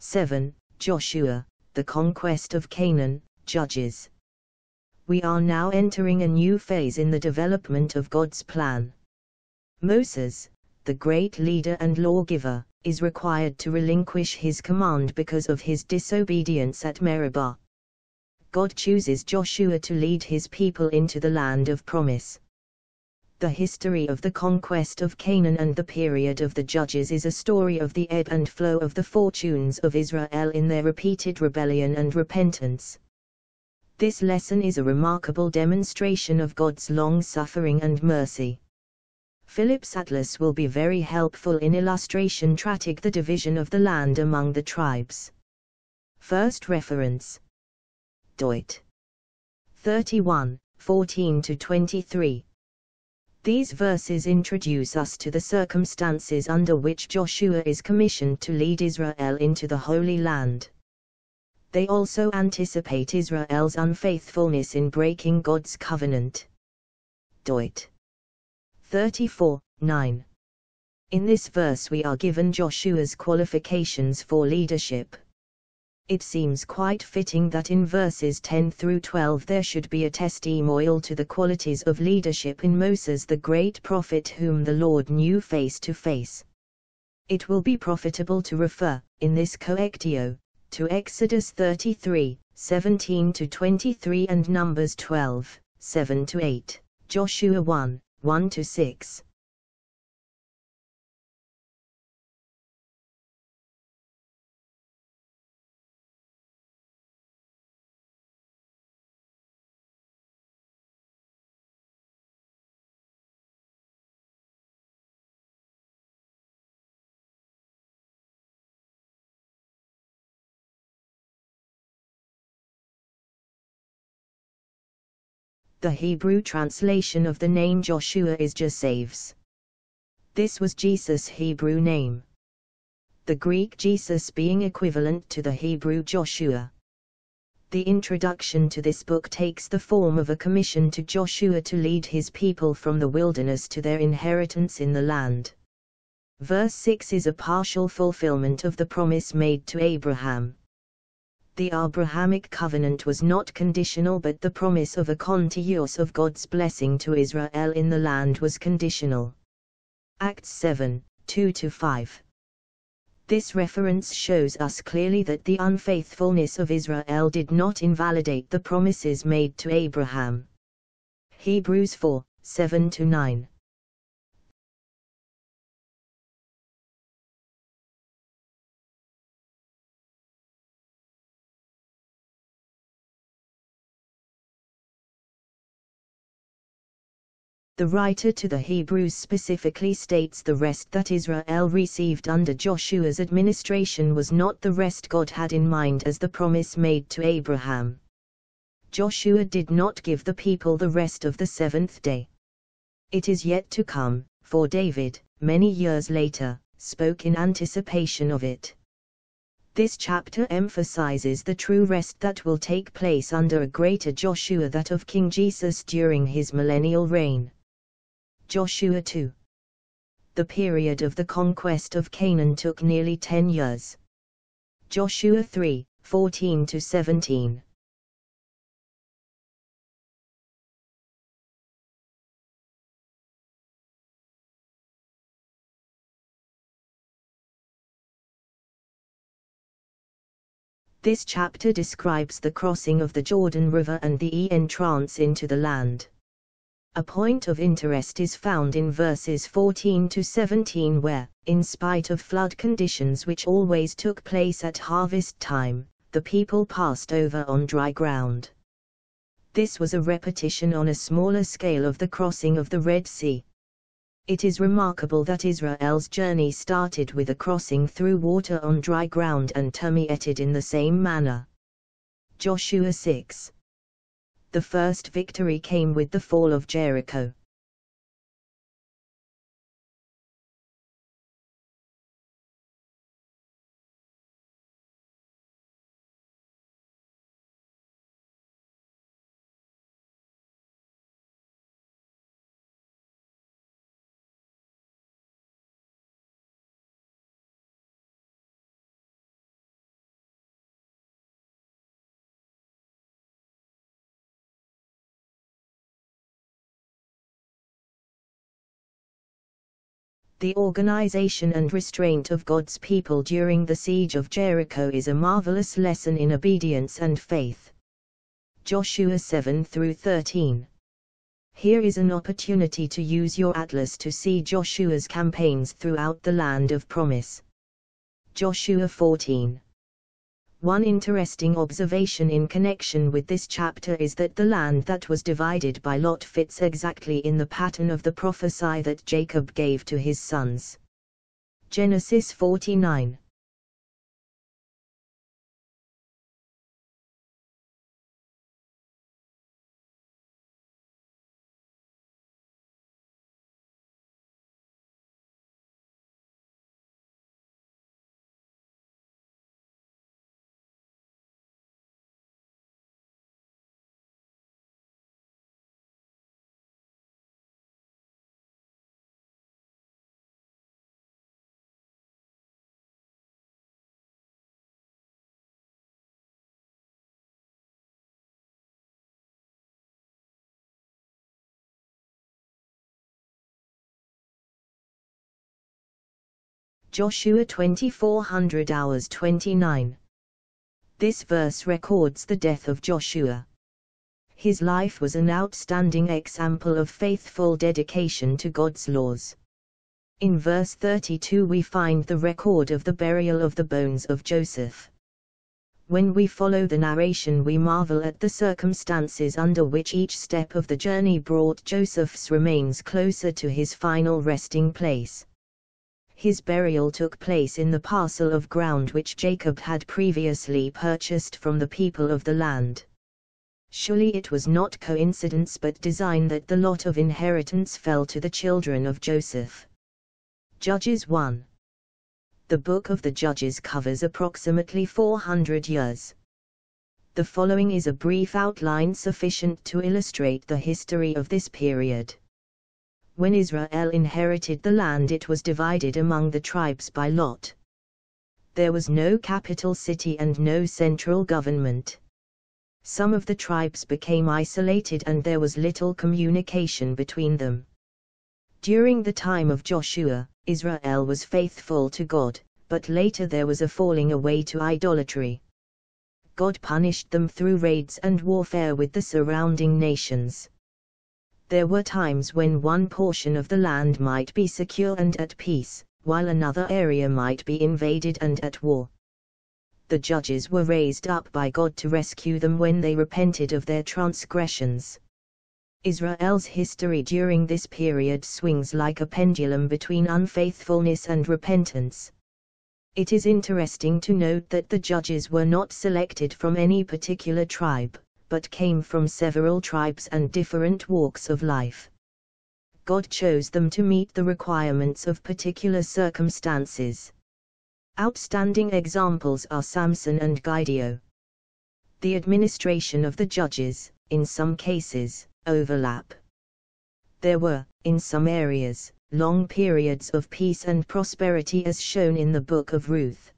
7, Joshua, the conquest of Canaan, Judges. We are now entering a new phase in the development of God's plan. Moses, the great leader and lawgiver, is required to relinquish his command because of his disobedience at Meribah. God chooses Joshua to lead his people into the land of promise. The history of the conquest of Canaan and the period of the Judges is a story of the ebb and flow of the fortunes of Israel in their repeated rebellion and repentance. This lesson is a remarkable demonstration of God's long-suffering and mercy. Philip's atlas will be very helpful in illustration tracing the division of the land among the tribes. First reference. Deut. 31, 14-23. These verses introduce us to the circumstances under which Joshua is commissioned to lead Israel into the Holy Land. They also anticipate Israel's unfaithfulness in breaking God's covenant. Deut. 34, 9. In this verse we are given Joshua's qualifications for leadership. It seems quite fitting that in verses 10-12 there should be a testimonial to the qualities of leadership in Moses, the great prophet whom the Lord knew face to face. It will be profitable to refer, in this colectio, to Exodus 33, 17-23 and Numbers 12, 7-8, Joshua 1, 1-6. The Hebrew translation of the name Joshua is Josaves. This was Jesus' Hebrew name. The Greek Jesus being equivalent to the Hebrew Joshua. The introduction to this book takes the form of a commission to Joshua to lead his people from the wilderness to their inheritance in the land. Verse 6 is a partial fulfillment of the promise made to Abraham. The Abrahamic covenant was not conditional, but the promise of a continuance of God's blessing to Israel in the land was conditional. Acts 7, 2-5. This reference shows us clearly that the unfaithfulness of Israel did not invalidate the promises made to Abraham. Hebrews 4, 7-9. The writer to the Hebrews specifically states the rest that Israel received under Joshua's administration was not the rest God had in mind as the promise made to Abraham. Joshua did not give the people the rest of the seventh day. It is yet to come, for David, many years later, spoke in anticipation of it. This chapter emphasizes the true rest that will take place under a greater Joshua, that of King Jesus during his millennial reign. Joshua 2. The period of the conquest of Canaan took nearly 10 years. Joshua 3, 14-17. This chapter describes the crossing of the Jordan River and the entrance into the land. A point of interest is found in verses 14-17 where, in spite of flood conditions which always took place at harvest time, the people passed over on dry ground. This was a repetition on a smaller scale of the crossing of the Red Sea. It is remarkable that Israel's journey started with a crossing through water on dry ground and terminated in the same manner. Joshua 6. The first victory came with the fall of Jericho. The organization and restraint of God's people during the siege of Jericho is a marvelous lesson in obedience and faith. Joshua 7-13. Here is an opportunity to use your atlas to see Joshua's campaigns throughout the land of promise. Joshua 14. One interesting observation in connection with this chapter is that the land that was divided by Lot fits exactly in the pattern of the prophecy that Jacob gave to his sons. Genesis 49. Joshua 2400 hours 29. This verse records the death of Joshua. His life was an outstanding example of faithful dedication to God's laws. In verse 32 we find the record of the burial of the bones of Joseph. When we follow the narration we marvel at the circumstances under which each step of the journey brought Joseph's remains closer to his final resting place. His burial took place in the parcel of ground which Jacob had previously purchased from the people of the land. Surely it was not coincidence but design that the lot of inheritance fell to the children of Joseph. Judges 1. The book of the Judges covers approximately 400 years. The following is a brief outline sufficient to illustrate the history of this period. When Israel inherited the land, it was divided among the tribes by lot. There was no capital city and no central government. Some of the tribes became isolated and there was little communication between them. During the time of Joshua, Israel was faithful to God, but later there was a falling away to idolatry. God punished them through raids and warfare with the surrounding nations. There were times when one portion of the land might be secure and at peace, while another area might be invaded and at war. The judges were raised up by God to rescue them when they repented of their transgressions. Israel's history during this period swings like a pendulum between unfaithfulness and repentance. It is interesting to note that the judges were not selected from any particular tribe, but came from several tribes and different walks of life. God chose them to meet the requirements of particular circumstances. Outstanding examples are Samson and Gideon. The administration of the judges, in some cases, overlap. There were, in some areas, long periods of peace and prosperity as shown in the Book of Ruth.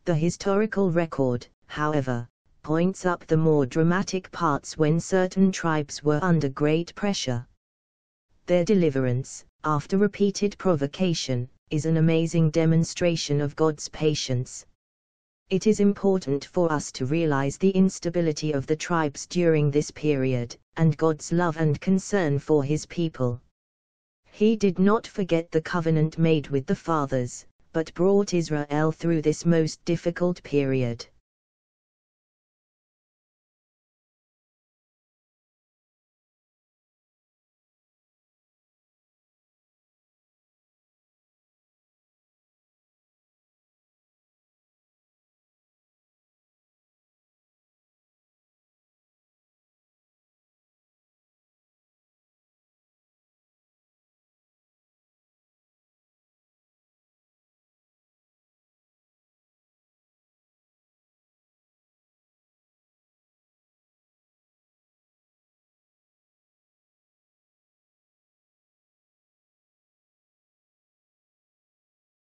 The historical record, however, points up the more dramatic parts when certain tribes were under great pressure. Their deliverance, after repeated provocation, is an amazing demonstration of God's patience. It is important for us to realize the instability of the tribes during this period, and God's love and concern for His people. He did not forget the covenant made with the fathers, but brought Israel through this most difficult period.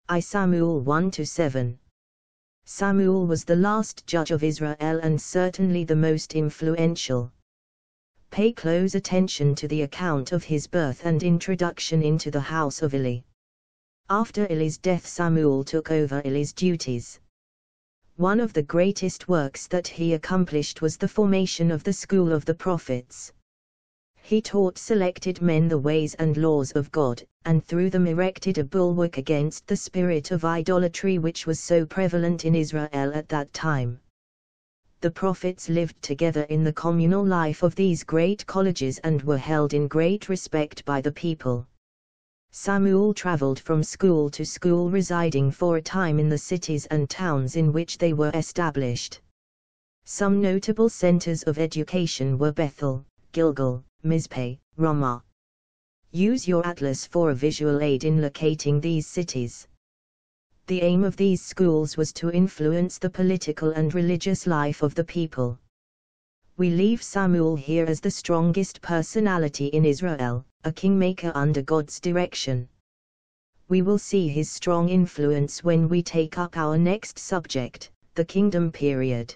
I Samuel 1-7. Samuel was the last judge of Israel and certainly the most influential. Pay close attention to the account of his birth and introduction into the house of Eli. After Eli's death, Samuel took over Eli's duties. One of the greatest works that he accomplished was the formation of the school of the prophets. He taught selected men the ways and laws of God, and through them erected a bulwark against the spirit of idolatry which was so prevalent in Israel at that time. The prophets lived together in the communal life of these great colleges and were held in great respect by the people. Samuel traveled from school to school, residing for a time in the cities and towns in which they were established. Some notable centers of education were Bethel, Gilgal, Mizpeh, Ramah. Use your atlas for a visual aid in locating these cities. The aim of these schools was to influence the political and religious life of the people. We leave Samuel here as the strongest personality in Israel, a kingmaker under God's direction. We will see his strong influence when we take up our next subject, the kingdom period.